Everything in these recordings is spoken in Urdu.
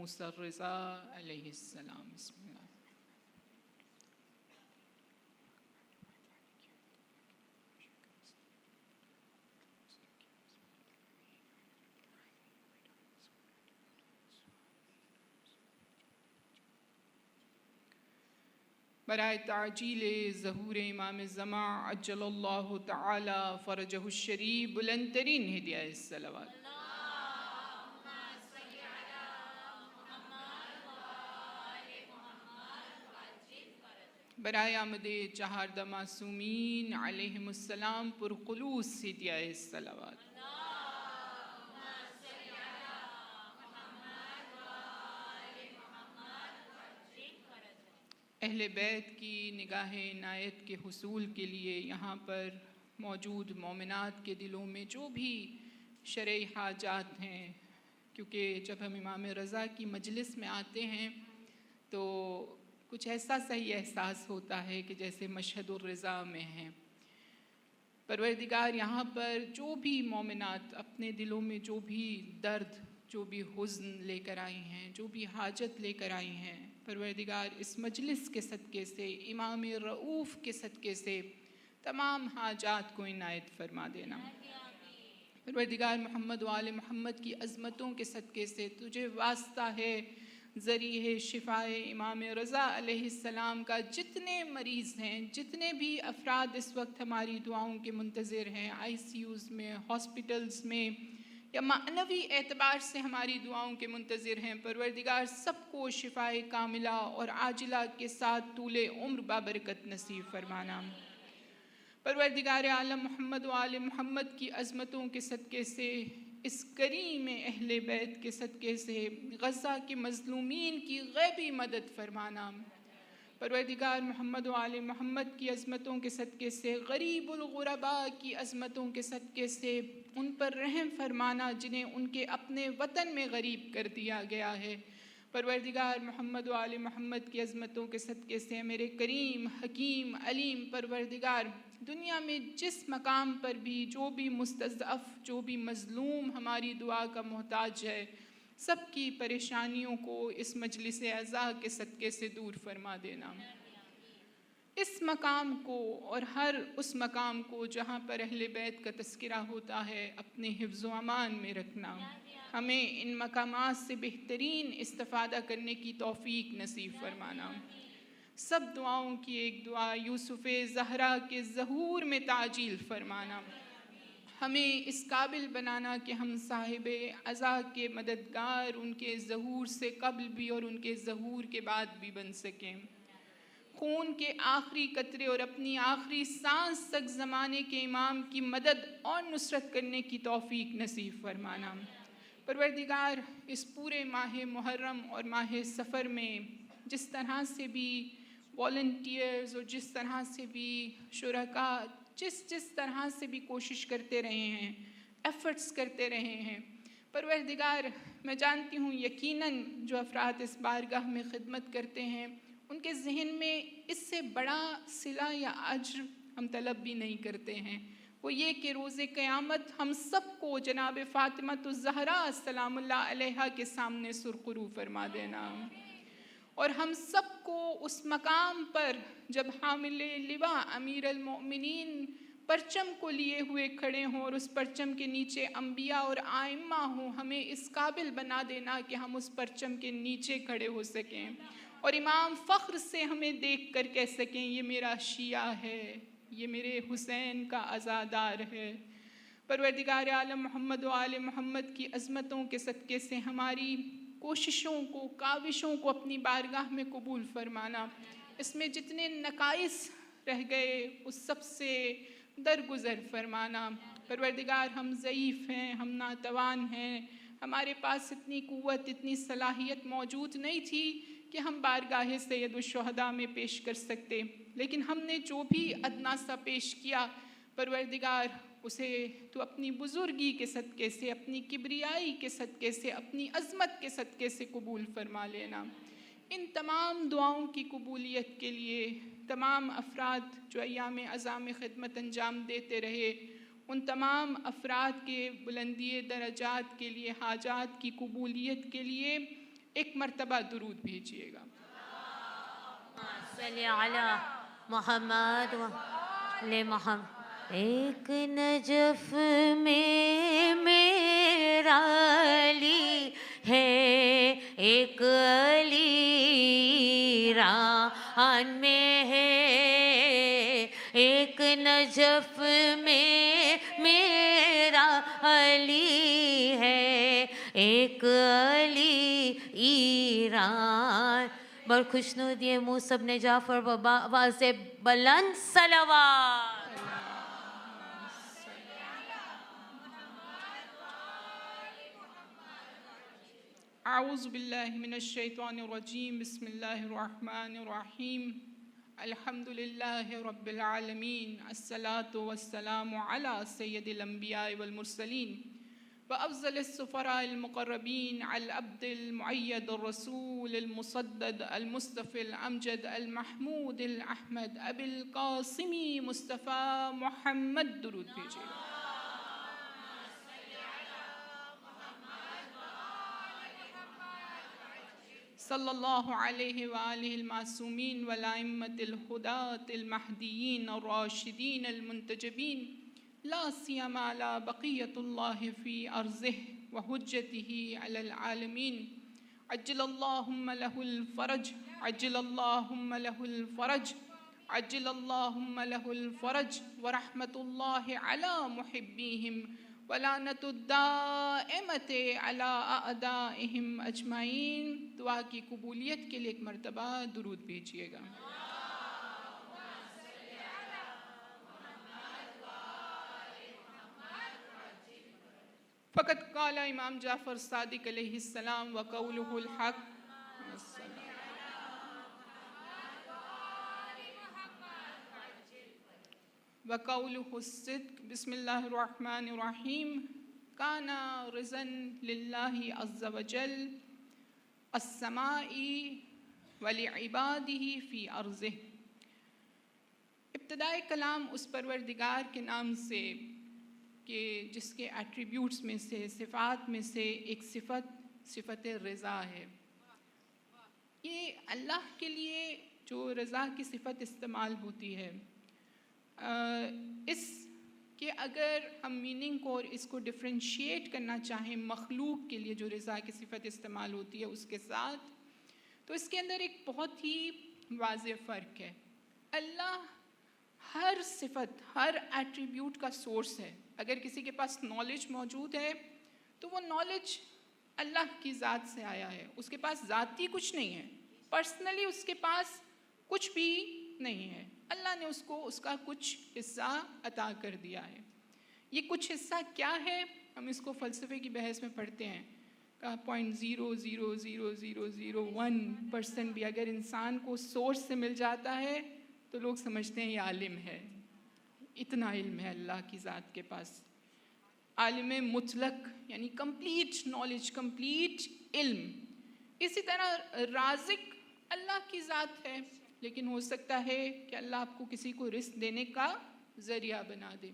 موسیٰ الرضا علیہ السلام۔ بسم اللہ۔ برائے تعجیل ظہور امام زمان عجل اللہ تعالی فرجہ الشریف بلند ترین ہدیہ الصلوات۔ برائے آمد چہاردہ معصومین علیہم السلام پرخلوص ہدیہ الصلوات۔ اہل بیت کی نگاہ عنایت کے حصول کے لیے یہاں پر موجود مومنات کے دلوں میں جو بھی شرعی حاجات ہیں، کیونکہ جب ہم امام رضا کی مجلس میں آتے ہیں تو کچھ ایسا صحیح احساس ہوتا ہے کہ جیسے مشہد الرضا میں ہیں۔ پروردگار یہاں پر جو بھی مومنات اپنے دلوں میں جو بھی درد، جو بھی حزن لے کر آئی ہیں، جو بھی حاجت لے کر آئی ہیں، پروردگار اس مجلس کے صدقے سے، امام رؤوف کے صدقے سے تمام حاجات کو عنایت فرما دینا۔ پروردگار محمد و آل محمد کی عظمتوں کے صدقے سے تجھے واسطہ ہے ذریعہ شفائے امام رضا علیہ السلام کا، جتنے مریض ہیں، جتنے بھی افراد اس وقت ہماری دعاؤں کے منتظر ہیں، ICUs میں، ہاسپٹلز میں، یا معنوی اعتبار سے ہماری دعاؤں کے منتظر ہیں، پروردگار سب کو شفائے کاملہ اور عاجلہ کے ساتھ طول عمر بابرکت نصیب فرمانا۔ پروردگار عالم محمد و آل محمد کی عظمتوں کے صدقے سے، اس کریم اہل بیت کے صدقے سے غزہ کے مظلومین کی غیبی مدد فرمانا۔ پروردگار محمد و آل محمد کی عظمتوں کے صدقے سے غریب الغرباء کی عظمتوں کے صدقے سے ان پر رحم فرمانا جنہیں ان کے اپنے وطن میں غریب کر دیا گیا ہے۔ پروردگار محمد و آل محمد کی عظمتوں کے صدقے سے میرے کریم حکیم علیم پروردگار دنیا میں جس مقام پر بھی جو بھی مستضعف، جو بھی مظلوم ہماری دعا کا محتاج ہے، سب کی پریشانیوں کو اس مجلس عزا کے صدقے سے دور فرما دینا۔ اس مقام کو اور ہر اس مقام کو جہاں پر اہل بیت کا تذکرہ ہوتا ہے اپنے حفظ و امان میں رکھنا۔ ہمیں ان مقامات سے بہترین استفادہ کرنے کی توفیق نصیب فرمانا۔ سب دعاؤں کی ایک دعا یوسف زہرا کے ظہور میں تعجیل فرمانا۔ ہمیں اس قابل بنانا کہ ہم صاحب عزا کے مددگار ان کے ظہور سے قبل بھی اور ان کے ظہور کے بعد بھی بن سکیں۔ خون کے آخری قطرے اور اپنی آخری سانس تک زمانے کے امام کی مدد اور نصرت کرنے کی توفیق نصیب فرمانا۔ پروردگار اس پورے ماہ محرم اور ماہ سفر میں جس طرح سے بھی والنٹیئرز اور جس طرح سے بھی شرکاء جس طرح سے بھی کوشش کرتے رہے ہیں، ایفرٹس کرتے رہے ہیں، پروردگار میں جانتی ہوں یقیناً جو افراد اس بارگاہ میں خدمت کرتے ہیں ان کے ذہن میں اس سے بڑا صلہ یا اجر ہم طلب بھی نہیں کرتے ہیں، وہ یہ کہ روز قیامت ہم سب کو جناب فاطمہ الزہرا سلام اللہ علیہا کے سامنے سرخرو فرما دینا، اور ہم سب کو اس مقام پر جب حامل لواء امیر المؤمنین پرچم کو لیے ہوئے کھڑے ہوں اور اس پرچم کے نیچے انبیاء اور آئمہ ہوں، ہمیں اس قابل بنا دینا کہ ہم اس پرچم کے نیچے کھڑے ہو سکیں اور امام فخر سے ہمیں دیکھ کر کہہ سکیں یہ میرا شیعہ ہے، یہ میرے حسین کا عزادار ہے۔ پروردگار عالم محمد و آل محمد کی عظمتوں کے صدقے سے ہماری کوششوں کو، کاوشوں کو اپنی بارگاہ میں قبول فرمانا۔ اس میں جتنے نقائص رہ گئے اس سب سے درگزر فرمانا۔ پروردگار ہم ضعیف ہیں، ہم ناتوان ہیں، ہمارے پاس اتنی قوت، اتنی صلاحیت موجود نہیں تھی کہ ہم بارگاہ سید الشہداء میں پیش کر سکتے، لیکن ہم نے جو بھی ادنا سا پیش کیا پروردگار اسے تو اپنی بزرگی کے صدقے سے، اپنی کبریائی کے صدقے سے، اپنی عظمت کے صدقے سے قبول فرما لینا۔ ان تمام دعاؤں کی قبولیت کے لیے تمام افراد جو ایام عزا میں خدمت انجام دیتے رہے، ان تمام افراد کے بلندی درجات کے لیے، حاجات کی قبولیت کے لیے ایک مرتبہ درود بھیجیے گا۔ صلی علی محمد و محمد۔ ایک نجف میں میرا علی ہے، ایک علی ایران میں ہے، ایک نجف میں میرا علی ہے، ایک علی ایران۔ بڑھ خوشنود یہ منہ سب نے جعفر و آواز بلند صلوات۔ اعوذ باللہ من الشیطان الرجیم، بسم اللہ الرحمن الرحیم، الحمد للہ رب العالمین، الصلاة والسلام علی سید الانبیاء والمرسلین وافضل السفراء المقربین، العبد المؤید الرسول المصدد المصطفى الامجد المحمود الاحمد ابی القاسم مصطفیٰ محمد۔ درود بھیجیے گا۔ صلی اللہ علیہ وآلہ المعصومین والائمۃ الہداۃ المہدیین الراشدین المنتجبین، لا سیما علی بقیۃ اللہ فی ارضہ وحجتہ علی العالمین، عجل اللہم لہ الفرج، عجل اللہم لہ الفرج، عجل اللہم لہ الفرج، ورحمۃ اللہ علی محبیہم ولعنت الدائمۃ علی اعدائہم اجمعین۔ دعا کی قبولیت کے لیے ایک مرتبہ درود بھیجیے گا۔ فقط قال امام جعفر صادق علیہ السلام وقولہ الحق۔ وقولہ الصدق۔ بسم اللہ الرحمن الرحیم، کان رضا للہ عز وجل السماء ولعبادہ فی ارضہ۔ ابتدائے کلام اس پروردگار کے نام سے کہ جس کے ایٹریبیوٹس میں سے، صفات میں سے ایک صفت رضا ہے۔ یہ اللہ کے لیے جو رضا کی صفت استعمال ہوتی ہے، اس کے اگر ہم میننگ کو اور اس کو ڈفرینشیٹ کرنا چاہیں مخلوق کے لیے جو رضا کی صفت استعمال ہوتی ہے اس کے ساتھ، تو اس کے اندر ایک بہت ہی واضح فرق ہے۔ اللہ ہر صفت، ہر ایٹریبیوٹ کا سورس ہے۔ اگر کسی کے پاس نالج موجود ہے تو وہ نالج اللہ کی ذات سے آیا ہے، اس کے پاس ذاتی کچھ نہیں ہے، پرسنلی اس کے پاس کچھ بھی نہیں ہے، اللہ نے اس کو اس کا کچھ حصہ عطا کر دیا ہے۔ یہ کچھ حصہ کیا ہے؟ ہم اس کو فلسفے کی بحث میں پڑھتے ہیں کہ 0.00001% بھی اگر انسان کو سورس سے مل جاتا ہے تو لوگ سمجھتے ہیں یہ عالم ہے۔ اتنا علم ہے اللہ کی ذات کے پاس، عالم مطلق یعنی کمپلیٹ نالج، کمپلیٹ علم۔ اسی طرح رازق اللہ کی ذات ہے، لیکن ہو سکتا ہے کہ اللہ آپ کو کسی کو رزق دینے کا ذریعہ بنا دے۔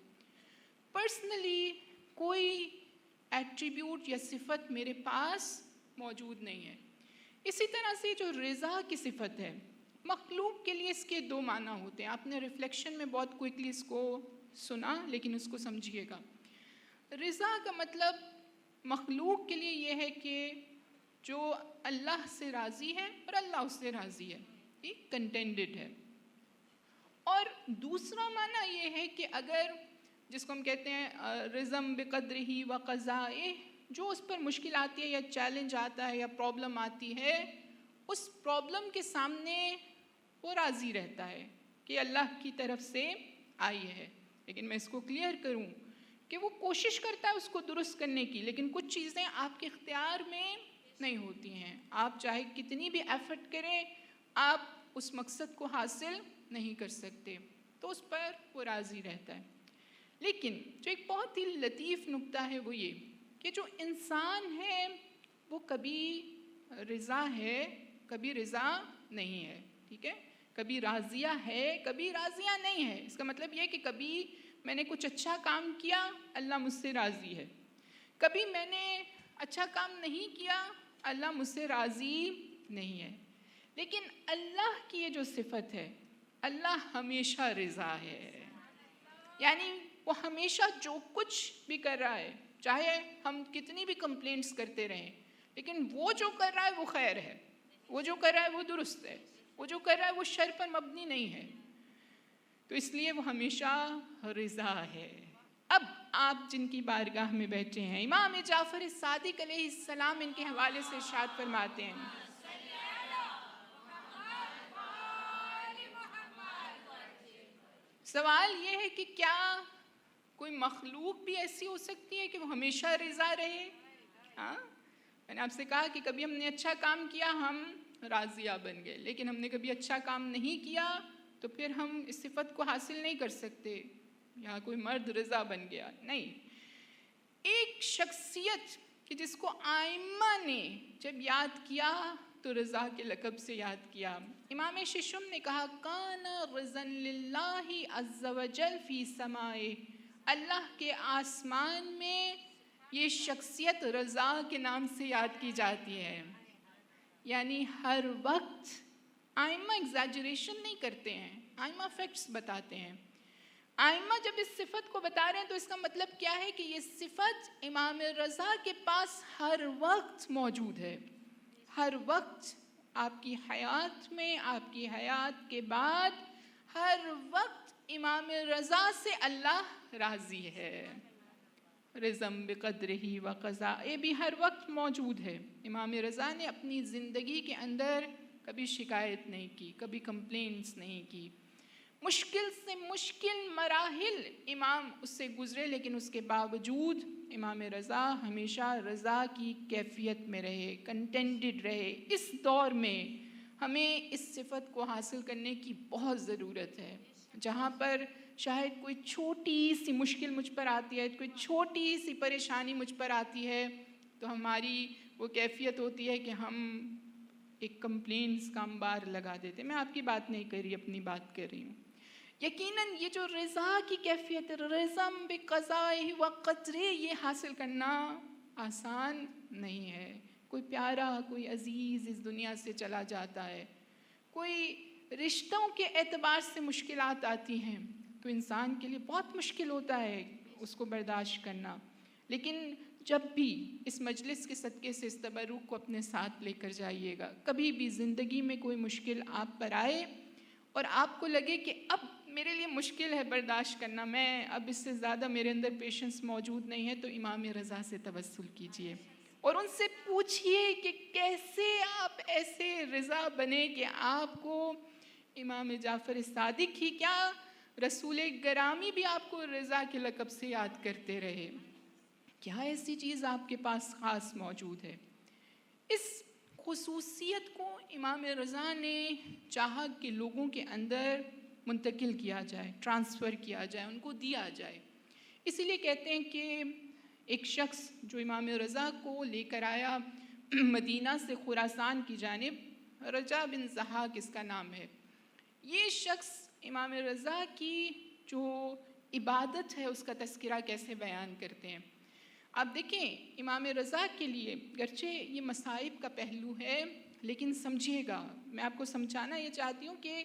پرسنلی کوئی ایٹریبیوٹ یا صفت میرے پاس موجود نہیں ہے۔ اسی طرح سے جو رضا کی صفت ہے، مخلوق کے لیے اس کے دو معنی ہوتے ہیں۔ آپ نے ریفلیکشن میں بہت کوئکلی اس کو سنا، لیکن اس کو سمجھیے گا۔ رضا کا مطلب مخلوق کے لیے یہ ہے کہ جو اللہ سے راضی ہے اور اللہ اس سے راضی ہے، یہ کنٹینڈڈ ہے۔ اور دوسرا معنی یہ ہے کہ اگر جس کو ہم کہتے ہیں رزم بقدرہ و قضائہ، جو اس پر مشکل آتی ہے یا چیلنج آتا ہے یا پرابلم آتی ہے، اس پرابلم کے سامنے وہ راضی رہتا ہے کہ اللہ کی طرف سے آئی ہے۔ لیکن میں اس کو کلیئر کروں کہ وہ کوشش کرتا ہے اس کو درست کرنے کی، لیکن کچھ چیزیں آپ کے اختیار میں نہیں ہوتی ہیں۔ آپ چاہے کتنی بھی ایفرٹ کریں، آپ اس مقصد کو حاصل نہیں کر سکتے، تو اس پر وہ راضی رہتا ہے۔ لیکن جو ایک بہت ہی لطیف نکتہ ہے وہ یہ کہ جو انسان ہے وہ کبھی رضا ہے، کبھی رضا نہیں ہے، ٹھیک ہے؟ کبھی راضیہ ہے، کبھی راضیہ نہیں ہے۔ اس کا مطلب یہ کہ کبھی میں نے کچھ اچھا کام کیا، اللہ مجھ سے راضی ہے، کبھی میں نے اچھا کام نہیں کیا، اللہ مجھ سے راضی نہیں ہے. لیکن اللہ کی یہ جو صفت ہے، اللہ ہمیشہ رضا ہے. یعنی وہ ہمیشہ جو کچھ بھی کر رہا ہے، چاہے ہم کتنی بھی کمپلینٹس کرتے رہیں، لیکن وہ جو کر رہا ہے وہ خیر ہے، وہ جو کر رہا ہے وہ درست ہے، وہ جو کر رہا ہے وہ شر پر مبنی نہیں ہے. تو اس لیے وہ ہمیشہ رضا ہے. اب آپ جن کی بارگاہ میں بیٹھے ہیں، امام جعفر صادق علیہ السلام ان کے حوالے سے ارشاد فرماتے ہیں، سوال یہ ہے کہ کیا کوئی مخلوق بھی ایسی ہو سکتی ہے کہ وہ ہمیشہ رضا رہے؟ ہاں، میں نے آپ سے کہا کہ کبھی ہم نے اچھا کام کیا، ہم راضیہ بن گئے، لیکن ہم نے کبھی اچھا کام نہیں کیا تو پھر ہم اس صفت کو حاصل نہیں کر سکتے. یا کوئی مرد رضا بن گیا نہیں. ایک شخصیت کہ جس کو آئمہ نے جب یاد کیا تو رضا کے لقب سے یاد کیا. امام ششم نے کہا کان رضا للہ عز وجل فی سمائے، اللہ کے آسمان میں یہ شخصیت رضا کے نام سے یاد کی جاتی ہے. یعنی ہر وقت آئمہ ایگزیجریشن نہیں کرتے ہیں، آئمہ فیکٹس بتاتے ہیں. آئمہ جب اس صفت کو بتا رہے ہیں تو اس کا مطلب کیا ہے کہ یہ صفت امام رضا کے پاس ہر وقت موجود ہے. ہر وقت آپ کی حیات میں، آپ کی حیات کے بعد ہر وقت امام رضا سے اللہ راضی ہے. رضم بقدرہ و قضاء بھی ہر وقت موجود ہے. امام رضا نے اپنی زندگی کے اندر کبھی شکایت نہیں کی، کبھی کمپلینٹس نہیں کی. مشکل سے مشکل مراحل امام اس سے گزرے، لیکن اس کے باوجود امام رضا ہمیشہ رضا کی کیفیت میں رہے، کنٹینٹڈ رہے. اس دور میں ہمیں اس صفت کو حاصل کرنے کی بہت ضرورت ہے. جہاں پر شاید کوئی چھوٹی سی مشکل مجھ پر آتی ہے، کوئی چھوٹی سی پریشانی مجھ پر آتی ہے، تو ہماری وہ کیفیت ہوتی ہے کہ ہم ایک کمپلینٹس کا انبار لگا دیتے. میں آپ کی بات نہیں کر رہی، اپنی بات کر رہی ہوں. یقیناً یہ جو رضا کی کیفیت، رضم بقضائہ و قدرہ، یہ حاصل کرنا آسان نہیں ہے. کوئی پیارا، کوئی عزیز اس دنیا سے چلا جاتا ہے، کوئی رشتوں کے اعتبار سے مشکلات آتی ہیں تو انسان کے لیے بہت مشکل ہوتا ہے اس کو برداشت کرنا. لیکن جب بھی اس مجلس کے صدقے سے اس تبرک کو اپنے ساتھ لے کر جائیے گا. کبھی بھی زندگی میں کوئی مشکل آپ پر آئے اور آپ کو لگے کہ اب میرے لیے مشکل ہے برداشت کرنا، میں اب اس سے زیادہ میرے اندر پیشنس موجود نہیں ہے، تو امام رضا سے توسل کیجئے اور ان سے پوچھئے کہ کیسے آپ ایسے رضا بنے کہ آپ کو امام جعفر صادق ہی کیا، رسول گرامی بھی آپ کو رضا کے لقب سے یاد کرتے رہے. کیا ایسی چیز آپ کے پاس خاص موجود ہے؟ اس خصوصیت کو امام رضا نے چاہا کہ لوگوں کے اندر منتقل کیا جائے، ٹرانسفر کیا جائے، ان کو دیا جائے. اسی لیے کہتے ہیں کہ ایک شخص جو امام رضا کو لے کر آیا مدینہ سے خراسان کی جانب، رجا بن ضحاک اس کا نام ہے. یہ شخص امام رضا کی جو عبادت ہے اس کا تذکرہ کیسے بیان کرتے ہیں. آپ دیکھیں امام رضا کے لیے گرچہ یہ مصائب کا پہلو ہے، لیکن سمجھیے گا، میں آپ کو سمجھانا یہ چاہتی ہوں کہ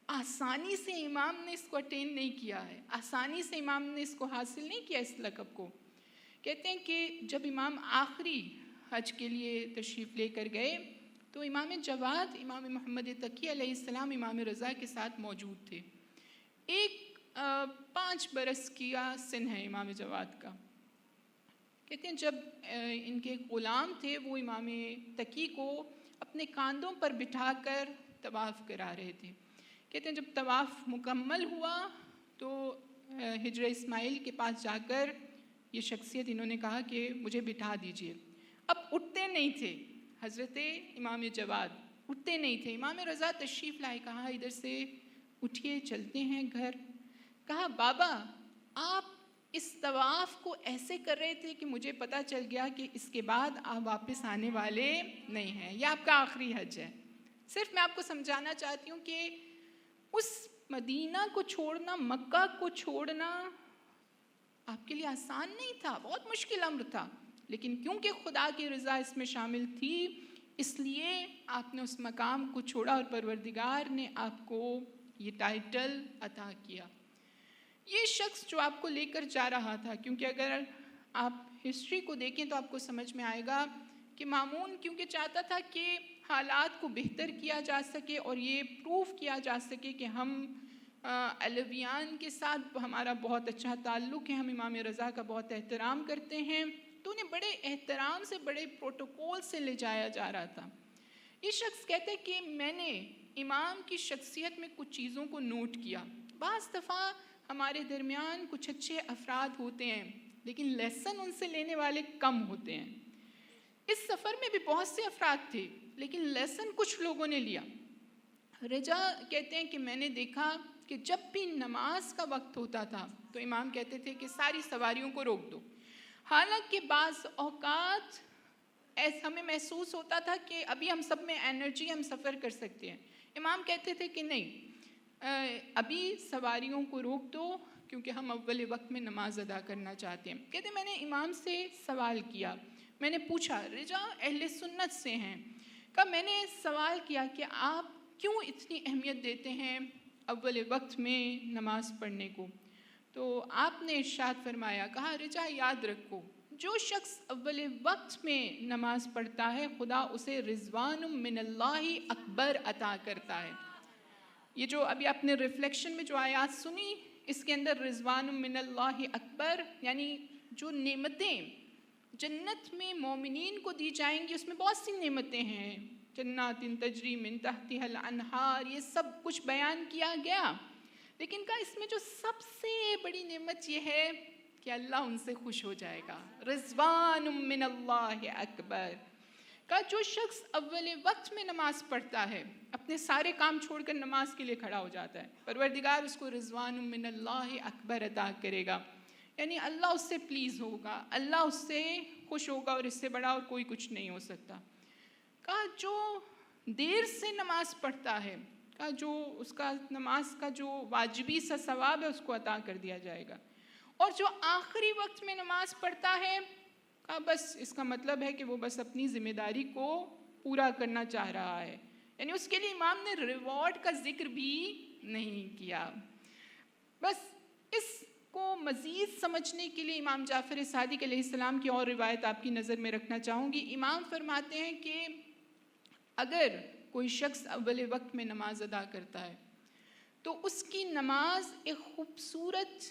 آسانی سے امام نے اس کو اٹین نہیں کیا ہے، آسانی سے امام نے اس کو حاصل نہیں کیا اس لقب کو. کہتے ہیں کہ جب امام آخری حج کے لیے تشریف لے کر گئے تو امام جواد، امام محمد تقی علیہ السلام امام رضا کے ساتھ موجود تھے. ایک 5 برس کا سن ہے امام جواد کا. کہتے ہیں جب ان کے غلام تھے وہ امام تقی کو اپنے کاندھوں پر بٹھا کر طواف کرا رہے تھے. کہتے ہیں جب طواف مکمل ہوا تو حجر اسماعیل کے پاس جا کر یہ شخصیت انہوں نے کہا کہ مجھے بٹھا دیجئے. اب اٹھتے نہیں تھے حضرت امام جواد، اٹھتے نہیں تھے. امام رضا تشریف لائے، کہا ادھر سے اٹھیے چلتے ہیں گھر. کہا بابا آپ اس طواف کو ایسے کر رہے تھے کہ مجھے پتہ چل گیا کہ اس کے بعد آپ واپس آنے والے نہیں ہیں، یہ آپ کا آخری حج ہے. صرف میں آپ کو سمجھانا چاہتی ہوں کہ اس مدینہ کو چھوڑنا، مکہ کو چھوڑنا آپ کے لیے آسان نہیں تھا، بہت مشکل امر تھا. لیکن کیونکہ خدا کی رضا اس میں شامل تھی اس لیے آپ نے اس مقام کو چھوڑا اور پروردگار نے آپ کو یہ ٹائٹل عطا کیا۔ یہ شخص جو آپ کو لے کر جا رہا تھا، کیونکہ اگر آپ ہسٹری کو دیکھیں تو آپ کو سمجھ میں آئے گا کہ مامون کیونکہ چاہتا تھا کہ حالات کو بہتر کیا جا سکے اور یہ پروف کیا جا سکے کہ ہم علویان کے ساتھ ہمارا بہت اچھا تعلق ہے، ہم امام رضا کا بہت احترام کرتے ہیں، تو انہیں بڑے احترام سے بڑے پروٹوکول سے لے جایا جا رہا تھا۔ یہ شخص کہتے ہیں کہ میں نے امام کی شخصیت میں کچھ چیزوں کو نوٹ کیا۔ بعض دفعہ ہمارے درمیان کچھ اچھے افراد ہوتے ہیں لیکن لیسن ان سے لینے والے کم ہوتے ہیں۔ اس سفر میں بھی بہت سے افراد تھے لیکن لیسن کچھ لوگوں نے لیا۔ رجا کہتے ہیں کہ میں نے دیکھا کہ جب بھی نماز کا وقت ہوتا تھا تو امام کہتے تھے کہ ساری سواریوں کو روک دو، حالانکہ بعض اوقات ایسا ہمیں محسوس ہوتا تھا کہ ابھی ہم سب میں انرجی، ہم سفر کر سکتے ہیں۔ امام کہتے تھے کہ نہیں، ابھی سواریوں کو روک دو کیونکہ ہم اول وقت میں نماز ادا کرنا چاہتے ہیں۔ کہتے ہیں میں نے امام سے سوال کیا، میں نے پوچھا، رجا اہل سنت سے ہیں، کہ میں نے سوال کیا کہ آپ کیوں اتنی اہمیت دیتے ہیں اول وقت میں نماز پڑھنے کو؟ تو آپ نے ارشاد فرمایا، کہا رجا یاد رکھو، جو شخص اول وقت میں نماز پڑھتا ہے خدا اسے رضوان من اللہ اکبر عطا کرتا ہے۔ یہ جو ابھی آپ نے ریفلیکشن میں جو آیات سنی، اس کے اندر رضوان من اللہ اکبر یعنی جو نعمتیں جنت میں مومنین کو دی جائیں گی، اس میں بہت سی نعمتیں ہیں، جنات تجری من تحتها الانہار، یہ سب کچھ بیان کیا گیا، لیکن کا اس میں جو سب سے بڑی نعمت یہ ہے کہ اللہ ان سے خوش ہو جائے گا، رضوان من اللہ اکبر۔ کا جو شخص اول وقت میں نماز پڑھتا ہے اپنے سارے کام چھوڑ کر نماز کے لیے کھڑا ہو جاتا ہے، پروردگار اس کو رضوان من اللہ اکبر عطا کرے گا، یعنی اللہ اس سے پلیز ہوگا، اللہ اس سے خوش ہوگا، اور اس سے بڑا اور کوئی کچھ نہیں ہو سکتا۔ کہا جو دیر سے نماز پڑھتا ہے، کہا جو اس کا نماز کا جو واجبی سا ثواب ہے اس کو عطا کر دیا جائے گا، اور جو آخری وقت میں نماز پڑھتا ہے، کہا بس اس کا مطلب ہے کہ وہ بس اپنی ذمہ داری کو پورا کرنا چاہ رہا ہے، یعنی اس کے لیے امام نے ریوارڈ کا ذکر بھی نہیں کیا۔ بس اس کو مزید سمجھنے کے لیے امام جعفر صادق علیہ السلام کی اور روایت آپ کی نظر میں رکھنا چاہوں گی۔ امام فرماتے ہیں کہ اگر کوئی شخص اول وقت میں نماز ادا کرتا ہے تو اس کی نماز ایک خوبصورت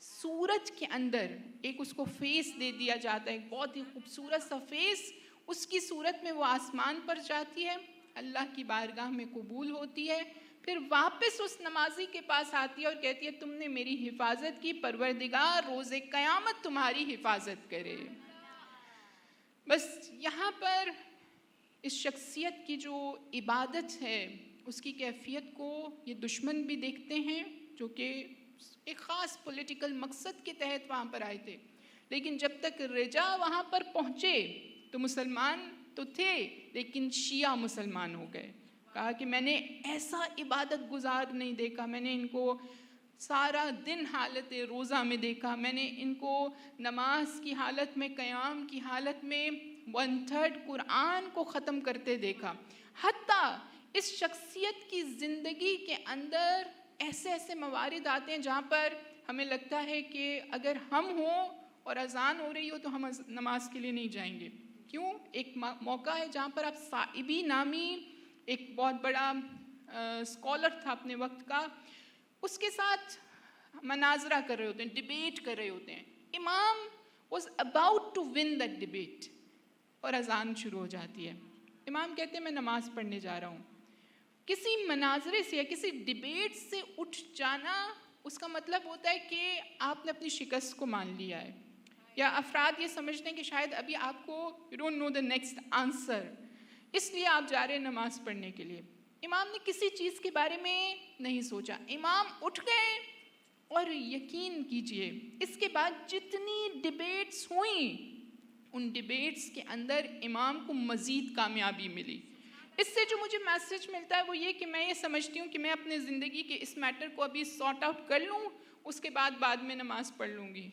سورج کے اندر ایک اس کو فیس دے دیا جاتا ہے، ایک بہت ہی خوبصورت سا فیس اس کی صورت میں وہ آسمان پر جاتی ہے، اللہ کی بارگاہ میں قبول ہوتی ہے، پھر واپس اس نمازی کے پاس آتی ہے اور کہتی ہے تم نے میری حفاظت کی، پروردگار روز قیامت تمہاری حفاظت کرے۔ بس یہاں پر اس شخصیت کی جو عبادت ہے اس کی کیفیت کو یہ دشمن بھی دیکھتے ہیں، جو کہ ایک خاص پولیٹیکل مقصد کے تحت وہاں پر آئے تھے، لیکن جب تک رجا وہاں پر پہنچے تو مسلمان تو تھے لیکن شیعہ مسلمان ہو گئے۔ کہا کہ میں نے ایسا عبادت گزار نہیں دیکھا، میں نے ان کو سارا دن حالت روزہ میں دیکھا، میں نے ان کو نماز کی حالت میں، قیام کی حالت میں 1/3 قرآن کو ختم کرتے دیکھا۔ حتیٰ اس شخصیت کی زندگی کے اندر ایسے ایسے موارد آتے ہیں جہاں پر ہمیں لگتا ہے کہ اگر ہم ہوں اور اذان ہو رہی ہو تو ہم نماز کے لیے نہیں جائیں گے۔ کیوں؟ ایک موقع ہے جہاں پر آپ صائبی نامی ایک بہت بڑا اسکالر تھا اپنے وقت کا، اس کے ساتھ مناظرہ کر رہے ہوتے ہیں، ڈیبیٹ کر رہے ہوتے ہیں، امام was about to win that debate اور اذان شروع ہو جاتی ہے، امام کہتے ہیں میں نماز پڑھنے جا رہا ہوں۔ کسی مناظرے سے یا کسی ڈیبیٹ سے اٹھ جانا اس کا مطلب ہوتا ہے کہ آپ نے اپنی شکست کو مان لیا ہے، یا افراد یہ سمجھتے ہیں کہ شاید ابھی آپ کو you don't know the next answer، اس لیے آپ جا رہے ہیں نماز پڑھنے کے لیے۔ امام نے کسی چیز کے بارے میں نہیں سوچا، امام اٹھ گئے، اور یقین کیجئے اس کے بعد جتنی ڈیبیٹس ہوئیں ان ڈیبیٹس کے اندر امام کو مزید کامیابی ملی۔ اس سے جو مجھے میسج ملتا ہے وہ یہ کہ میں یہ سمجھتی ہوں کہ میں اپنے زندگی کے اس میٹر کو ابھی سارٹ آؤٹ کر لوں، اس کے بعد میں نماز پڑھ لوں گی،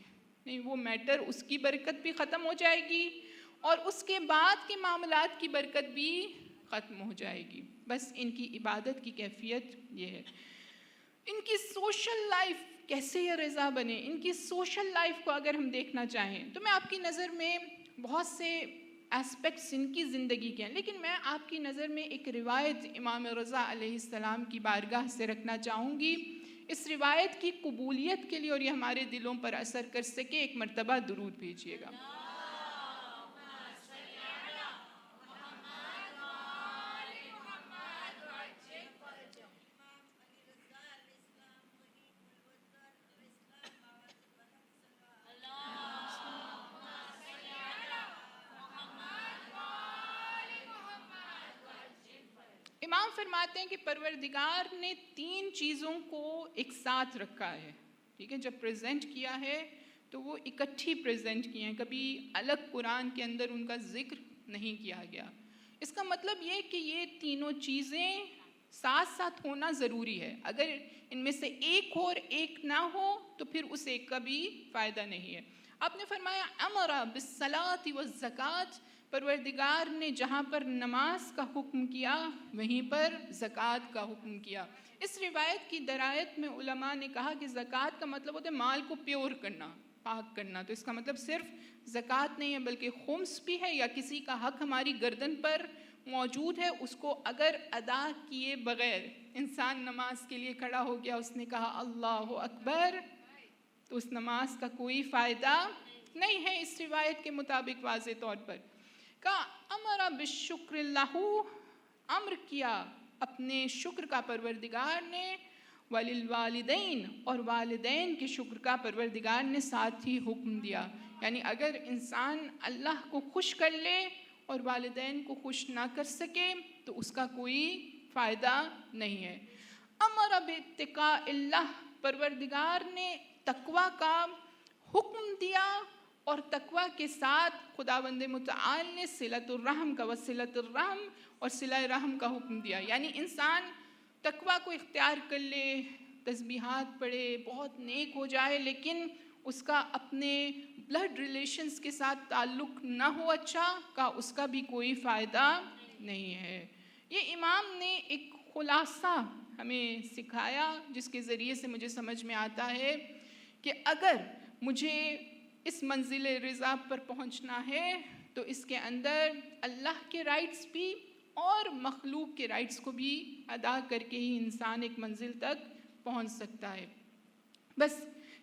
نہیں، وہ میٹر اس کی برکت بھی ختم ہو جائے گی، اور اس کے بعد کے معاملات کی برکت بھی ختم ہو جائے گی. بس ان کی عبادت کی کیفیت یہ ہے. ان کی سوشل لائف کیسے یہ رضا بنے، ان کی سوشل لائف کو اگر ہم دیکھنا چاہیں تو میں آپ کی نظر میں بہت سے اسپیکٹس ان کی زندگی کے ہیں، لیکن میں آپ کی نظر میں ایک روایت امام رضا علیہ السلام کی بارگاہ سے رکھنا چاہوں گی. اس روایت کی قبولیت کے لیے اور یہ ہمارے دلوں پر اثر کر سکے، ایک مرتبہ درود بھیجیے گا. امام فرماتے ہیں کہ پروردگار نے 3 چیزوں کو ایک ساتھ رکھا ہے. ٹھیک ہے، جب پریزنٹ کیا ہے تو وہ اکٹھی پریزنٹ کیے ہیں، کبھی الگ قرآن کے اندر ان کا ذکر نہیں کیا گیا. اس کا مطلب یہ کہ یہ تینوں چیزیں ساتھ ساتھ ہونا ضروری ہے. اگر ان میں سے ایک ہو اور ایک نہ ہو تو پھر اس ایک کا بھی فائدہ نہیں ہے. آپ نے فرمایا امر بالصلاۃ والزکوٰۃ، پروردگار نے جہاں پر نماز کا حکم کیا وہیں پر زکوٰۃ کا حکم کیا. اس روایت کی درایت میں علماء نے کہا کہ زکوٰۃ کا مطلب ہوتا ہے مال کو پیور کرنا، پاک کرنا. تو اس کا مطلب صرف زکوٰۃ نہیں ہے بلکہ خمس بھی ہے، یا کسی کا حق ہماری گردن پر موجود ہے، اس کو اگر ادا کیے بغیر انسان نماز کے لیے کھڑا ہو گیا، اس نے کہا اللہ اکبر، تو اس نماز کا کوئی فائدہ نہیں ہے. اس روایت کے مطابق واضح طور پر کہا امر بالشکر اللہ، امر کیا اپنے شکر کا پروردگار نے، وللوالدین، اور والدین کے شکر کا پروردگار نے ساتھ ہی حکم دیا. یعنی اگر انسان اللہ کو خوش کر لے اور والدین کو خوش نہ کر سکے تو اس کا کوئی فائدہ نہیں ہے. امر باتقاء اللہ، پروردگار نے تقوی کا حکم دیا، اور تقوی کے ساتھ خداوند متعال نے صلۃ الرحم کا وصلۃ الرحم اور صلہ رحم کا حکم دیا. یعنی انسان تقوی کو اختیار کر لے، تسبیحات پڑھے، بہت نیک ہو جائے، لیکن اس کا اپنے بلڈ ریلیشنز کے ساتھ تعلق نہ ہو اچھا کا، اس کا بھی کوئی فائدہ نہیں ہے. یہ امام نے ایک خلاصہ ہمیں سکھایا جس کے ذریعے سے مجھے سمجھ میں آتا ہے کہ اگر مجھے اس منزل رضا پر پہنچنا ہے تو اس کے اندر اللہ کے رائٹس بھی اور مخلوق کے رائٹس کو بھی ادا کر کے ہی انسان ایک منزل تک پہنچ سکتا ہے. بس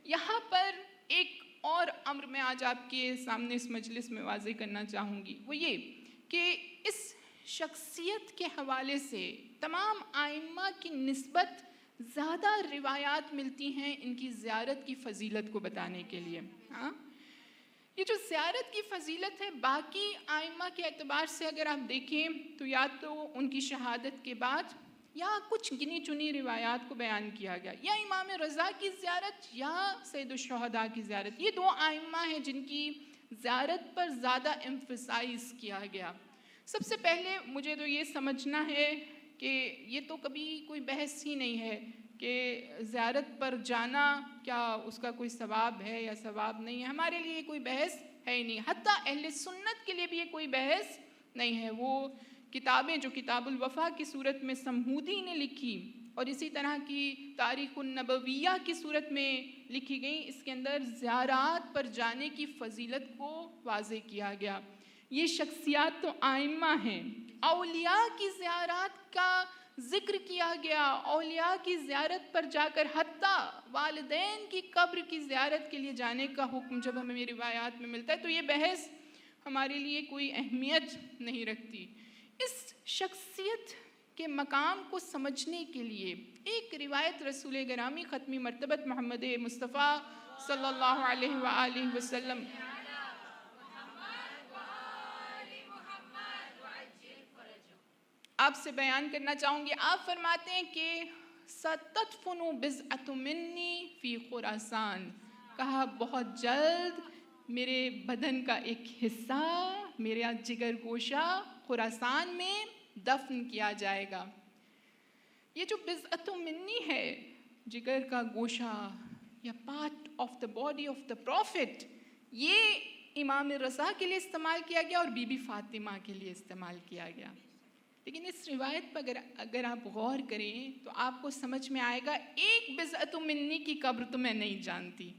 یہاں پر ایک اور امر میں آج آپ کے سامنے اس مجلس میں واضح کرنا چاہوں گی، وہ یہ کہ اس شخصیت کے حوالے سے تمام ائمہ کی نسبت زیادہ روایات ملتی ہیں ان کی زیارت کی فضیلت کو بتانے کے لیے. یہ جو زیارت کی فضیلت ہے باقی ائمہ کے اعتبار سے اگر آپ دیکھیں تو یا تو ان کی شہادت کے بعد یا کچھ گنی چنی روایات کو بیان کیا گیا، یا امام رضا کی زیارت یا سید الشہداء کی زیارت. یہ 2 ائمہ ہیں جن کی زیارت پر زیادہ ایمفسائز کیا گیا. سب سے پہلے مجھے تو یہ سمجھنا ہے کہ یہ تو کبھی کوئی بحث ہی نہیں ہے کہ زیارت پر جانا کیا اس کا کوئی ثواب ہے یا ثواب نہیں ہے. ہمارے لیے کوئی بحث ہے ہی نہیں، حتیٰ اہل سنت کے لیے بھی یہ کوئی بحث نہیں ہے. وہ کتابیں جو کتاب الوفا کی صورت میں سمہودی نے لکھی اور اسی طرح کی تاریخ النبویہ کی صورت میں لکھی گئی، اس کے اندر زیارات پر جانے کی فضیلت کو واضح کیا گیا. یہ شخصیات تو ائمہ ہیں. اولیاء کی زیارات کا ذکر کیا گیا، اولیاء کی زیارت پر جا کر حتیٰ والدین کی قبر کی زیارت کے لیے جانے کا حکم جب ہمیں روایات میں ملتا ہے تو یہ بحث ہمارے لیے کوئی اہمیت نہیں رکھتی. اس شخصیت کے مقام کو سمجھنے کے لیے ایک روایت رسول گرامی ختمی مرتبت محمد مصطفیٰ صلی اللہ علیہ وآلہ وسلم آپ سے بیان کرنا چاہوں گی. آپ فرماتے ہیں کہ ستدفن بضعۃ منی فی خراسان، کہا بہت جلد میرے بدن کا ایک حصہ، میرا جگر گوشہ خراسان میں دفن کیا جائے گا. یہ جو بضعۃ منی ہے، جگر کا گوشہ یا part of the body of the profit, یہ امام رضا کے لیے استعمال کیا گیا اور بی بی فاطمہ کے لیے استعمال کیا گیا. لیکن اس روایت پر اگر آپ غور کریں تو آپ کو سمجھ میں آئے گا ایک بضعۃ منی کی قبر تو میں نہیں جانتی.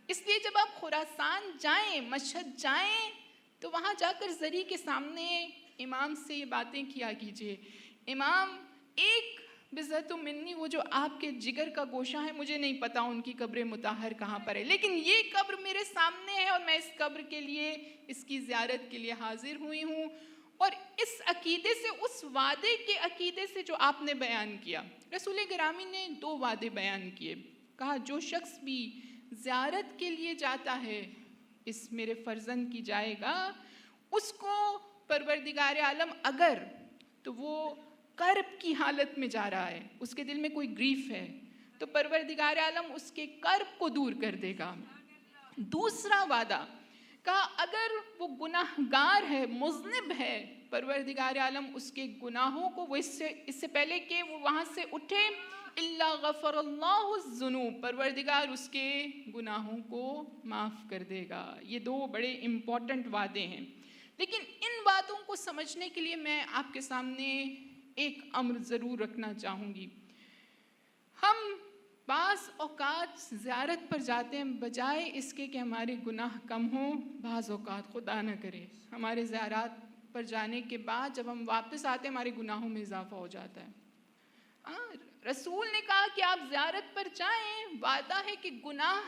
اس لیے جب آپ خراسان جائیں، مشہد جائیں، تو وہاں جا کر زری کے سامنے امام سے یہ باتیں کیا کیجیے. امام، ایک بضعۃ منی، وہ جو آپ کے جگر کا گوشہ ہے، مجھے نہیں پتا ان کی قبر مطہر کہاں پر ہے، لیکن یہ قبر میرے سامنے ہے اور میں اس قبر کے لیے، اس کی زیارت کے لیے حاضر ہوئی ہوں. اور اس عقیدے سے، اس وعدے کے عقیدے سے جو آپ نے بیان کیا، رسول گرامی نے 2 وعدے بیان کیے. کہا جو شخص بھی زیارت کے لیے جاتا ہے، اس میرے فرزند کی جائے گا، اس کو پروردگار عالم اگر تو وہ کرب کی حالت میں جا رہا ہے، اس کے دل میں کوئی گریف ہے، تو پروردگار عالم اس کے کرب کو دور کر دے گا. دوسرا وعدہ کہا اگر وہ گناہ گار ہے، مذنب ہے، پروردگار عالم اس کے گناہوں کو، وہ اس سے پہلے کہ وہ وہاں سے اٹھے، الا غفر اللہ الذنوب، پروردگار اس کے گناہوں کو معاف کر دے گا. یہ 2 بڑے امپورٹنٹ وعدے ہیں. لیکن ان باتوں کو سمجھنے کے لیے میں آپ کے سامنے ایک امر ضرور رکھنا چاہوں گی. ہم بعض اوقات زیارت پر جاتے ہیں، بجائے اس کے کہ ہمارے گناہ کم ہوں، بعض اوقات خدا نہ کرے ہمارے زیارات پر جانے کے بعد جب ہم واپس آتے ہیں ہمارے گناہوں میں اضافہ ہو جاتا ہے. رسول نے کہا کہ آپ زیارت پر جائیں، وعدہ ہے کہ گناہ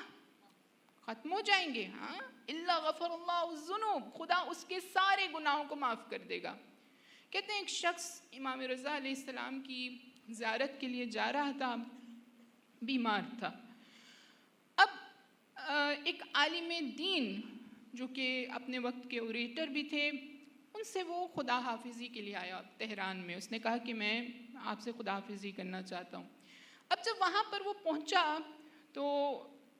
ختم ہو جائیں گے. الا غفر اللہ الذنوب، خدا اس کے سارے گناہوں کو معاف کر دے گا. کہتے ہیں ایک شخص امام رضا علیہ السلام کی زیارت کے لیے جا رہا تھا، بیمار تھا. اب ایک عالم دین جو کہ اپنے وقت کے اوریٹر بھی تھے، ان سے وہ خدا حافظی کے لیے آیا تہران میں. اس نے کہا کہ میں آپ سے خدا حافظی کرنا چاہتا ہوں. اب جب وہاں پر وہ پہنچا تو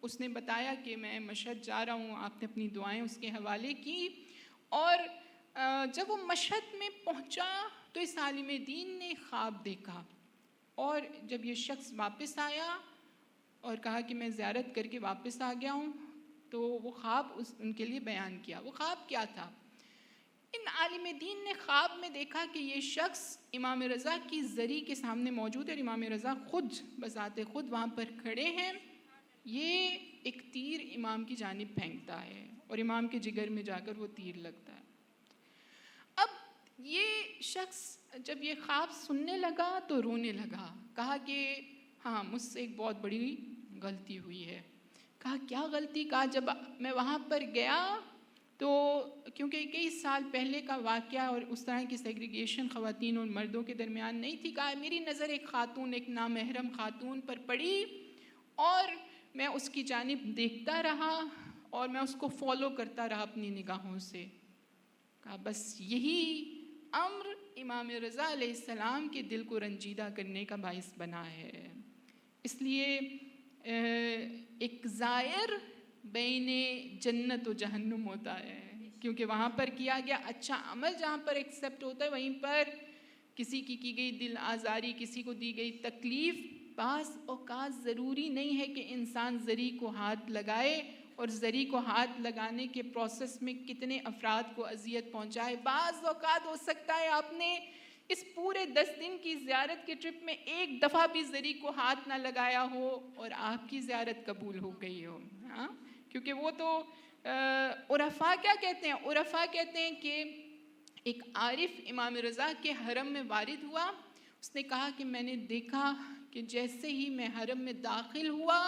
اس نے بتایا کہ میں مشہد جا رہا ہوں. آپ نے اپنی دعائیں اس کے حوالے کی، اور جب وہ مشہد میں پہنچا تو اس عالم دین نے خواب دیکھا، اور جب یہ شخص واپس آیا اور کہا کہ میں زیارت کر کے واپس آ گیا ہوں، تو وہ خواب ان کے لیے بیان کیا. وہ خواب کیا تھا؟ ان عالم دین نے خواب میں دیکھا کہ یہ شخص امام رضا کی زری کے سامنے موجود ہے، اور امام رضا خود بذات خود وہاں پر کھڑے ہیں. یہ ایک تیر امام کی جانب پھینکتا ہے اور امام کے جگر میں جا کر وہ تیر لگتا ہے. اب یہ شخص جب یہ خواب سننے لگا تو رونے لگا. کہا کہ ہاں، مجھ سے ایک بہت بڑی غلطی ہوئی ہے. کہا کیا غلطی؟ کہا جب میں وہاں پر گیا تو کیونکہ کئی سال پہلے کا واقعہ اور اس طرح کی سیگریگیشن خواتین اور مردوں کے درمیان نہیں تھی. کہا میری نظر ایک خاتون، ایک نامحرم خاتون پر پڑی، اور میں اس کی جانب دیکھتا رہا اور میں اس کو فالو کرتا رہا اپنی نگاہوں سے. کہا بس یہی امر امام رضا علیہ السلام کے دل کو رنجیدہ کرنے کا باعث بنا ہے. اس لیے ایک زائر بین جنت و جہنم ہوتا ہے، کیونکہ وہاں پر کیا گیا اچھا عمل جہاں پر ایکسیپٹ ہوتا ہے، وہیں پر کسی کی گئی دل آزاری، کسی کو دی گئی تکلیف. بعض اوقات ضروری نہیں ہے کہ انسان زری کو ہاتھ لگائے اور زری کو ہاتھ لگانے کے پروسیس میں کتنے افراد کو اذیت پہنچائے. بعض اوقات ہو سکتا ہے آپ نے اس پورے 10 دن کی زیارت کے ٹرپ میں ایک دفعہ بھی زری کو ہاتھ نہ لگایا ہو اور آپ کی زیارت قبول ہو گئی ہو. کیونکہ وہ تو عرفاء کیا کہتے ہیں؟ عرفاء کہتے ہیں کہ ایک عارف امام رضا کے حرم میں وارد ہوا. اس نے کہا کہ میں نے دیکھا کہ جیسے ہی میں حرم میں داخل ہوا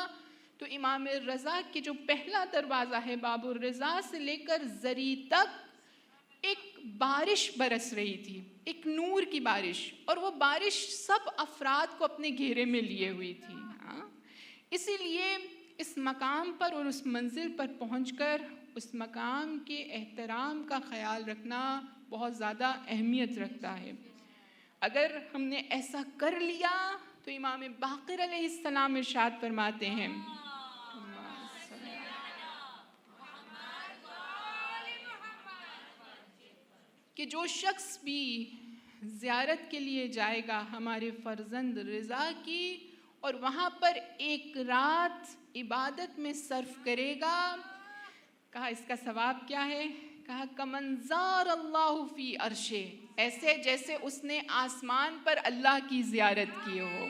تو امام رضا کے جو پہلا دروازہ ہے باب الرضا سے لے کر زری تک ایک بارش برس رہی تھی، ایک نور کی بارش، اور وہ بارش سب افراد کو اپنے گھیرے میں لیے ہوئی تھی. اسی لیے اس مقام پر اور اس منزل پر پہنچ کر اس مقام کے احترام کا خیال رکھنا بہت زیادہ اہمیت رکھتا ہے. اگر ہم نے ایسا کر لیا تو امام باقر علیہ السلام ارشاد فرماتے ہیں کہ جو شخص بھی زیارت کے لیے جائے گا ہمارے فرزند رضا کی اور وہاں پر ایک رات عبادت میں صرف کرے گا، کہا اس کا ثواب کیا ہے؟ کہا کمنظار اللہ فی عرشے، ایسے جیسے اس نے آسمان پر اللہ کی زیارت کی ہو.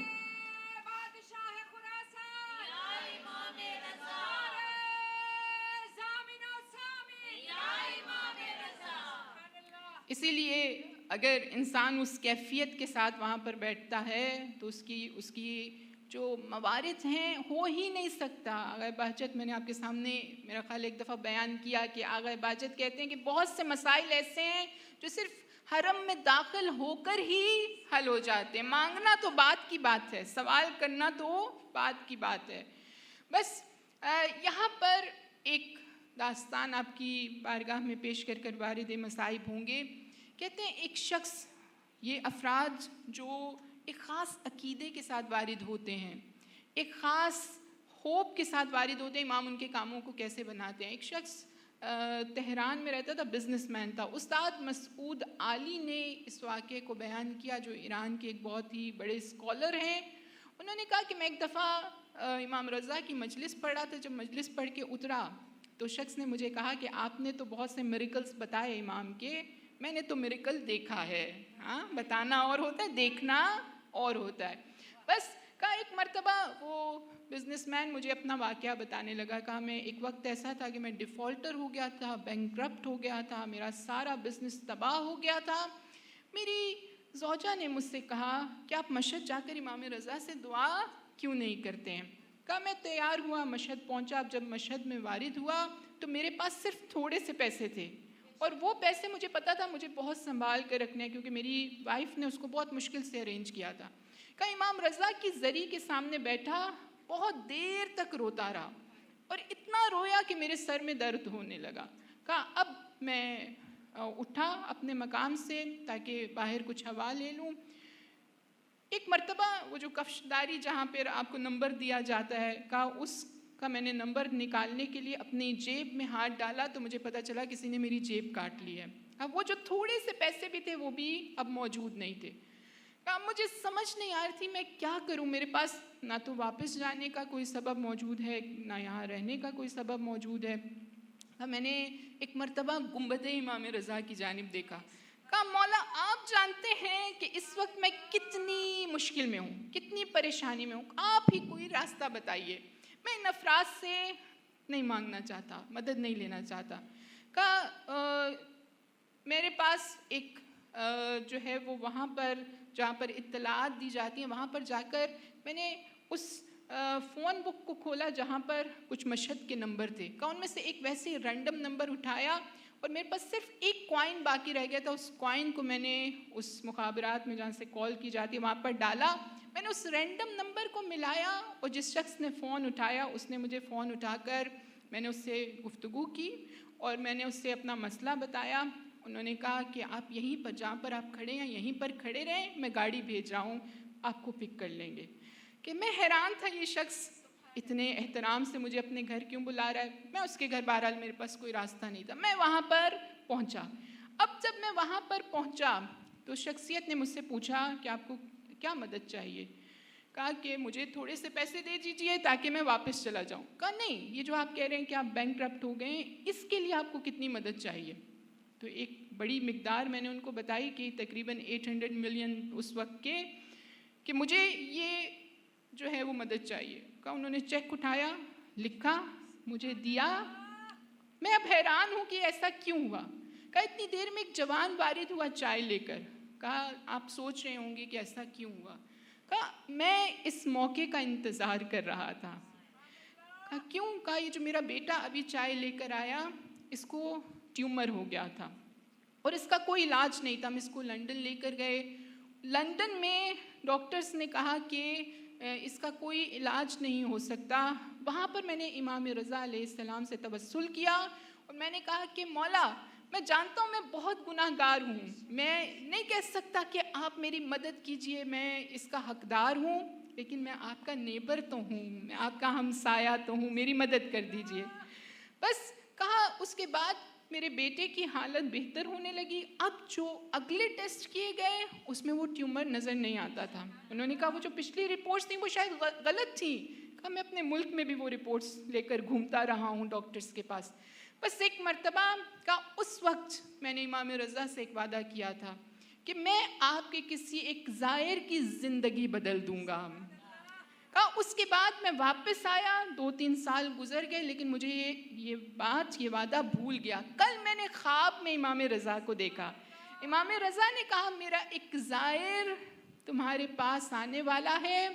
اسی لیے اگر انسان اس کیفیت کے ساتھ وہاں پر بیٹھتا ہے تو اس کی جو موارد ہیں ہو ہی نہیں سکتا. آغا بہجت میں نے آپ کے سامنے میرا خیال ایک دفعہ بیان کیا کہ آغا بہجت کہتے ہیں کہ بہت سے مسائل ایسے ہیں جو صرف حرم میں داخل ہو کر ہی حل ہو جاتے ہیں. مانگنا تو بات کی بات ہے، سوال کرنا تو بات کی بات ہے. بس یہاں پر ایک داستان آپ کی بارگاہ میں پیش کر کر وارد مصائب ہوں گے. کہتے ہیں ایک شخص، یہ افراد جو ایک خاص عقیدے کے ساتھ وارد ہوتے ہیں، ایک خاص ہوپ کے ساتھ وارد ہوتے ہیں، امام ان کے کاموں کو کیسے بناتے ہیں. ایک شخص تہران میں رہتا تھا، بزنس مین تھا. استاد مسعود عالی نے اس واقعے کو بیان کیا، جو ایران کے ایک بہت ہی بڑے اسکالر ہیں. انہوں نے کہا کہ میں ایک دفعہ امام رضا کی مجلس پڑھ رہا تھا. جب مجلس پڑھ کے اترا تو شخص نے مجھے کہا کہ آپ نے تو بہت سے میریکلز بتائے امام کے، میں نے تو میریکل دیکھا ہے. ہاں، بتانا اور ہوتا ہے، دیکھنا اور ہوتا ہے. بس کہا ایک مرتبہ وہ بزنس مین مجھے اپنا واقعہ بتانے لگا. کہا میں ایک وقت ایسا تھا کہ میں ڈیفالٹر ہو گیا تھا، بینکرپٹ ہو گیا تھا، میرا سارا بزنس تباہ ہو گیا تھا. میری زوجہ نے مجھ سے کہا کہ آپ مشہد جا کر امام رضا سے دعا کیوں نہیں کرتے ہیں. کہا میں تیار ہوا، مشہد پہنچا. اب جب مشہد میں وارد ہوا تو میرے پاس صرف تھوڑے سے پیسے تھے، اور وہ پیسے مجھے پتا تھا مجھے بہت سنبھال کر رکھنے ہیں، کیونکہ میری وائف نے اس کو بہت مشکل سے ارینج کیا تھا. کہا امام رضا کی زری کے سامنے بیٹھا، بہت دیر تک روتا رہا، اور اتنا رویا کہ میرے سر میں درد ہونے لگا. کہا اب میں اٹھا اپنے مقام سے تاکہ باہر کچھ ہوا لے لوں. ایک مرتبہ وہ جو کفشداری جہاں پہ آپ کو نمبر دیا جاتا ہے، کہا اس کا میں نے نمبر نکالنے کے لیے اپنی جیب میں ہاتھ ڈالا تو مجھے پتا چلا کسی نے میری جیب کاٹ لی ہے. اب وہ جو تھوڑے سے پیسے بھی تھے وہ بھی اب موجود نہیں تھے. کہا مجھے سمجھ نہیں آ رہی تھی میں کیا کروں، میرے پاس نہ تو واپس جانے کا کوئی سبب موجود ہے، نہ یہاں رہنے کا کوئی سبب موجود ہے. میں نے ایک مرتبہ گنبد امام رضا کی جانب دیکھا. کہا مولا آپ جانتے ہیں کہ اس وقت میں کتنی مشکل میں ہوں، کتنی پریشانی میں ہوں، آپ ہی کوئی راستہ بتائیے. میں ان افراد سے نہیں مانگنا چاہتا، مدد نہیں لینا چاہتا. کہا میرے پاس ایک جو ہے وہ وہاں پر جہاں پر اطلاعات دی جاتی ہیں وہاں پر جا کر میں نے اس فون بک کو کھولا جہاں پر کچھ مشہد کے نمبر تھے. کہا ان میں سے ایک ویسے رینڈم نمبر اٹھایا اور میرے پاس صرف ایک کوائن باقی رہ گیا تھا. اس کوائن کو میں نے اس مخابرات میں جہاں سے کال کی جاتی ہے وہاں پر ڈالا. میں نے اس رینڈم نمبر کو ملایا اور جس شخص نے فون اٹھایا اس نے مجھے فون اٹھا کر میں نے اس سے گفتگو کی اور میں نے اس سے اپنا مسئلہ بتایا. انہوں نے کہا کہ آپ یہیں پر جہاں پر آپ کھڑے ہیں یہیں پر کھڑے رہیں، میں گاڑی بھیج رہا ہوں، آپ کو پک کر لیں گے. کہ میں حیران تھا یہ شخص اتنے احترام سے مجھے اپنے گھر کیوں بلا رہا ہے. میں اس کے گھر بہرحال میرے پاس کوئی راستہ نہیں تھا. میں وہاں پر پہنچا. اب جب میں وہاں پر پہنچا تو شخصیت نے مجھ سے پوچھا کہ آپ کو کیا مدد چاہیے. کہا کہ مجھے تھوڑے سے پیسے دے دیجیے تاکہ میں واپس چلا جاؤں. کہا نہیں، یہ جو آپ کہہ رہے ہیں کہ آپ بینکرپٹ ہو گئے ہیں اس کے لیے آپ کو کتنی مدد چاہیے. تو ایک بڑی مقدار میں نے ان کو بتائی کہ تقریباً 800 ملین اس وقت کے، کہ مجھے یہ جو ہے وہ مدد چاہیے. کہا انہوں نے چیک اٹھایا، لکھا، مجھے دیا. میں اب حیران ہوں کہ ایسا کیوں ہوا. کہا اتنی دیر میں ایک جوان وارد ہوا چائے لے کر. کہا آپ سوچ رہے ہوں گے کہ ایسا کیوں ہوا. کہا میں اس موقع کا انتظار کر رہا تھا. کہا کیوں. کہا یہ جو میرا بیٹا ابھی چائے لے کر آیا اس کو ٹیومر ہو گیا تھا اور اس کا کوئی علاج نہیں تھا. ہم اس کو لندن لے کر گئے. لندن میں ڈاکٹرز نے کہا کہ اس کا کوئی علاج نہیں ہو سکتا. وہاں پر میں نے امام رضا علیہ السلام سے توسل کیا اور میں نے کہا کہ مولا میں جانتا ہوں میں بہت گناہ گار ہوں، میں نہیں کہہ سکتا کہ آپ میری مدد کیجئے، میں اس کا حقدار ہوں، لیکن میں آپ کا نیبر تو ہوں، میں آپ کا ہمسایہ تو ہوں، میری مدد کر دیجئے. بس کہا اس کے بعد میرے بیٹے کی حالت بہتر ہونے لگی. اب جو اگلے ٹیسٹ کیے گئے اس میں وہ ٹیومر نظر نہیں آتا تھا. انہوں نے کہا وہ جو پچھلی رپورٹس تھیں وہ شاید غلط تھیں. کہا میں اپنے ملک میں بھی وہ رپورٹس لے کر گھومتا رہا ہوں ڈاکٹرز کے پاس. بس ایک مرتبہ کا اس وقت میں نے امام رضا سے ایک وعدہ کیا تھا کہ میں آپ کے کسی ایک زائر کی زندگی بدل دوں گا. کہا اس کے بعد میں واپس آیا, 2-3 سال گزر گئے, لیکن مجھے یہ وعدہ بھول گیا. کل میں نے خواب میں امام رضا کو دیکھا. امام رضا نے کہا میرا ایک زائر تمہارے پاس آنے والا ہے,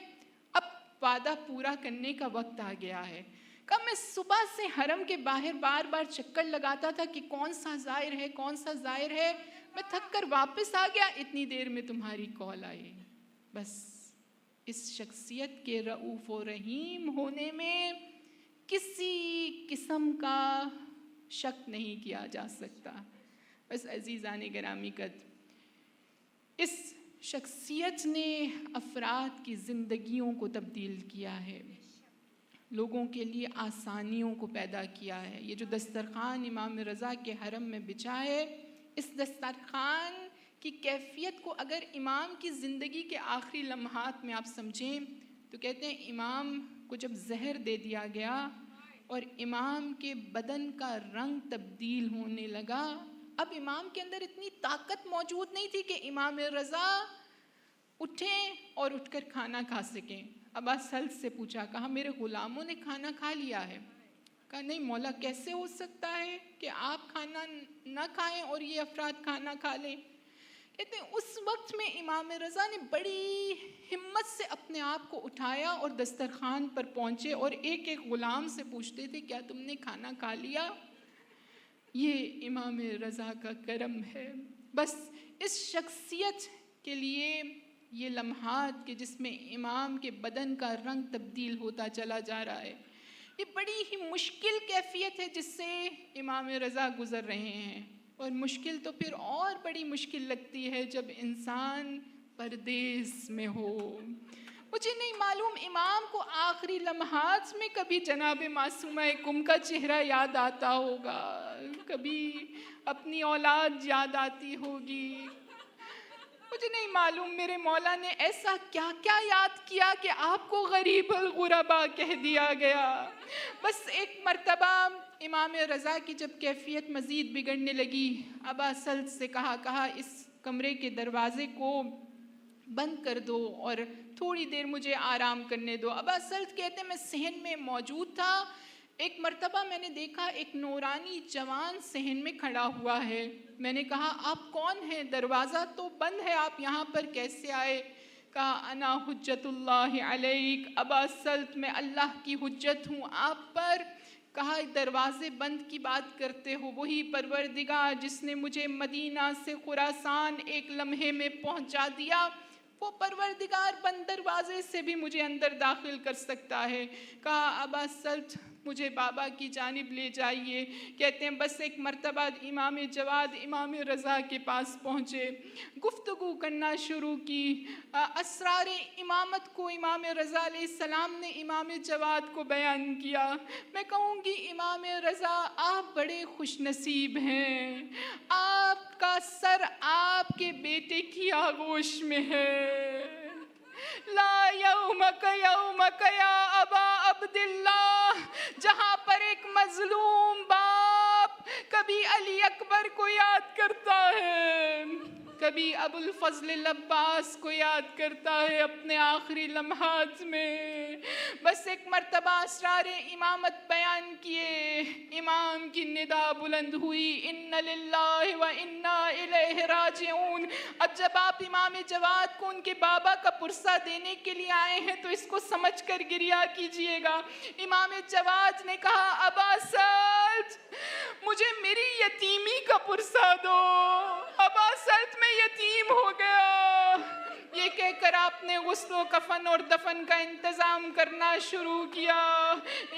اب وعدہ پورا کرنے کا وقت آ گیا ہے. کہا میں صبح سے حرم کے باہر بار بار چکر لگاتا تھا کہ کون سا زائر ہے, کون سا زائر ہے. میں تھک کر واپس آ گیا, اتنی دیر میں تمہاری کال آئی. بس اس شخصیت کے رؤوف و رحیم ہونے میں کسی قسم کا شک نہیں کیا جا سکتا. بس عزیزان گرامی قدر, اس شخصیت نے افراد کی زندگیوں کو تبدیل کیا ہے, لوگوں کے لیے آسانیوں کو پیدا کیا ہے. یہ جو دسترخوان امام رضا کے حرم میں بچھا ہے, اس دسترخوان کی کیفیت کو اگر امام کی زندگی کے آخری لمحات میں آپ سمجھیں تو کہتے ہیں امام کو جب زہر دے دیا گیا اور امام کے بدن کا رنگ تبدیل ہونے لگا, اب امام کے اندر اتنی طاقت موجود نہیں تھی کہ امام رضا اٹھیں اور اٹھ کر کھانا کھا سکیں. ابا سلط سے پوچھا, کہا میرے غلاموں نے کھانا کھا لیا ہے. کہا نہیں مولا, کیسے ہو سکتا ہے کہ آپ کھانا نہ کھائیں اور یہ افراد کھانا کھا لیں. کہتے ہیں اس وقت میں امام رضا نے بڑی ہمت سے اپنے آپ کو اٹھایا اور دسترخوان پر پہنچے اور ایک ایک غلام سے پوچھتے تھے کیا تم نے کھانا کھا لیا. یہ امام رضا کا کرم ہے. بس اس شخصیت کے لیے یہ لمحات کہ جس میں امام کے بدن کا رنگ تبدیل ہوتا چلا جا رہا ہے, یہ بڑی ہی مشکل کیفیت ہے جس سے امام رضا گزر رہے ہیں. اور مشکل تو پھر اور بڑی مشکل لگتی ہے جب انسان پردیس میں ہو. مجھے نہیں معلوم امام کو آخری لمحات میں کبھی جناب معصومہ کم کا چہرہ یاد آتا ہوگا, کبھی اپنی اولاد یاد آتی ہوگی. مجھے نہیں معلوم میرے مولا نے ایسا کیا کیا یاد کیا کہ آپ کو غریب الغربا کہہ دیا گیا. بس ایک مرتبہ امام رضا کی جب کیفیت مزید بگڑنے لگی, ابا سلط سے کہا اس کمرے کے دروازے کو بند کر دو اور تھوڑی دیر مجھے آرام کرنے دو. ابا سلط کہتے میں صحن میں موجود تھا, ایک مرتبہ میں نے دیکھا ایک نورانی جوان صحن میں کھڑا ہوا ہے. میں نے کہا آپ کون ہیں, دروازہ تو بند ہے, آپ یہاں پر کیسے آئے. کہا انا حجت اللہ علیک, ابا سلط میں اللہ کی حجت ہوں آپ پر. کہا دروازے بند کی بات کرتے ہو, وہی پروردگار جس نے مجھے مدینہ سے خراسان ایک لمحے میں پہنچا دیا, وہ پروردگار بند دروازے سے بھی مجھے اندر داخل کر سکتا ہے. کہا ابا سلط مجھے بابا کی جانب لے جائیے. کہتے ہیں بس ایک مرتبہ امام جواد امام رضا کے پاس پہنچے, گفتگو کرنا شروع کی. اسرار امامت کو امام رضا علیہ السلام نے امام جواد کو بیان کیا. میں کہوں گی امام رضا آپ بڑے خوش نصیب ہیں, آپ کا سر آپ کے بیٹے کی آغوش میں ہے. لا یومک یومک یا ابا عبداللہ, جہاں پر ایک مظلوم باپ کبھی علی اکبر کو یاد کرتا ہے, کبھی ابو الفضل العباس کو یاد کرتا ہے اپنے آخری لمحات میں. بس ایک مرتبہ اسرار امامت بیان کیے, امام کی ندا بلند ہوئی, ان للہ و انا الیہ راجعون. اب جب آپ امام جواد کو ان کے بابا کا پرسہ دینے کے لیے آئے ہیں تو اس کو سمجھ کر گریہ کیجئے گا. امام جواد نے کہا ابا سلط مجھے میری یتیمی کا پرسہ دو, ابا سلط میں یتیم ہو گیا. یہ کہہ کر آپ نے غسل و کفن اور دفن کا انتظام کرنا شروع کیا.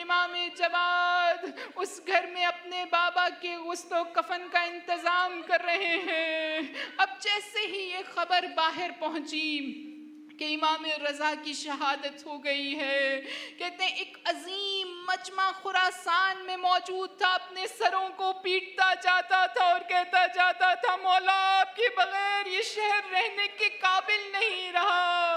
امام جواد اس گھر میں اپنے بابا کے غسل و کفن کا انتظام کر رہے ہیں. اب جیسے ہی یہ خبر باہر پہنچی کہ امام رضا کی شہادت ہو گئی ہے, کہتے ہیں ایک عظیم مجمع خراسان میں موجود تھا, اپنے سروں کو پیٹتا جاتا تھا اور کہتا جاتا تھا مولا آپ کے بغیر یہ شہر رہنے کے قابل نہیں رہا.